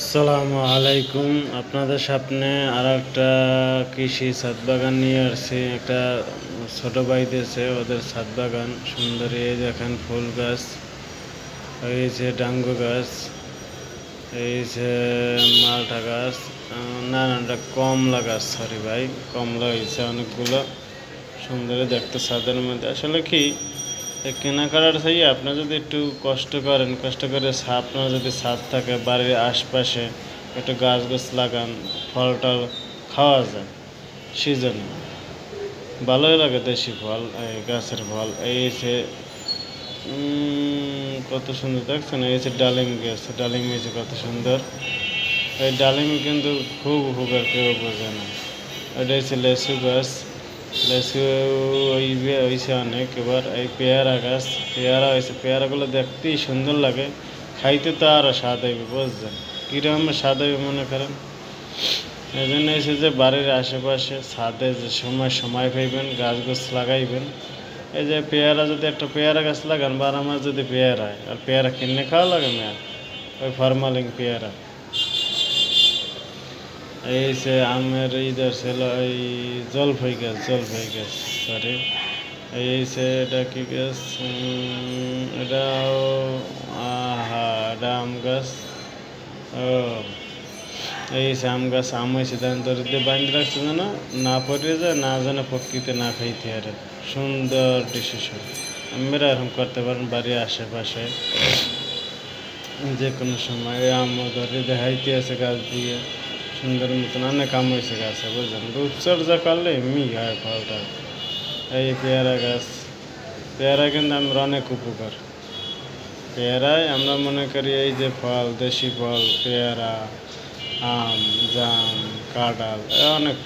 আসসালামু আলাইকুম। আপনাদের সামনে আর একটা কৃষি ছাদ বাগান নিয়ে আসছি। একটা ছোট ভাই দিয়েছে ওদের ছাদ বাগান সুন্দর। এই দেখেন ফুল গাছ, এই যে ডাঙ্গু গাছ, এই যে মালটা গাছ, না না এটা কমলা গাছ, সরি ভাই, কমলা হয়েছে অনেকগুলো। সুন্দর দেখতে ছাদের মধ্যে। আসলে কি কেনাকাটার চাই, আপনি যদি একটু কষ্ট করেন, কষ্ট করে আপনার যদি ছাদ থাকে বাড়ির আশপাশে একটু গাছ গাছ লাগান, ফল টল খাওয়া যায় সিজনে, ভালোই লাগে দেশি ফল, এই গাছের ফল। এই যে কত সুন্দর দেখছেন, এই যে ডালিম গাছ, ডালিম হয়েছে কত সুন্দর। এই ডালিম কিন্তু খুব উপকার, কেউ বোঝে না। এটা হচ্ছে লেসু গাছ, লেসু হয়েছে অনেক। এবার এই পেয়ারা গাছ, পেয়ারা হয়েছে, পেয়ারাগুলো দেখতেই সুন্দর লাগে, খাইতে তো আরও স্বাদ হইবে, বুঝছেন কীরকম স্বাদ হইবে মনে করেন। এই জন্য এসে যে বাড়ির আশেপাশে ছাদে যে সময় পাইবেন গাছ গাছ লাগাইবেন। এই যে পেয়ারা, যদি একটা পেয়ারা গাছ লাগান 12 মাস যদি পেয়ারা হয়, আর পেয়ারা কিনে খাওয়া লাগে না, ওই ফরমালিন পেয়ারা। এই যে আমের ঈদের ছিল এই জলপাই গাছ, জলপাই গাছ, সরি, এই যে এটা কি গাছ, এটাও এটা আম গাছ। ও এই যে আম গাছ, আম হয়েছে ধান দরিদ্র বান্ধে রাখছে যেন না পড়ে যায়, না যেন প্রকৃতি না খাইতে আরে। সুন্দর ডিসিশন, আমরা এরকম করতে পারেন বাড়ির আশেপাশে যে কোনো সময়। আম ধরে দেখাইতে আছে গাছ দিয়ে সুন্দর মতন, অনেক আম হয়েছে গাছে, বুঝলেন। রূপচর্যা করলে এমনি হয় ফলটা। এই পেয়ারা গাছ, পেয়ারা কিন্তু আমরা অনেক উপকার। পেয়ারায় আমরা মনে করি এই যে ফল, দেশি ফল, পেয়ারা, আম, জাম, কাঁঠাল, অনেক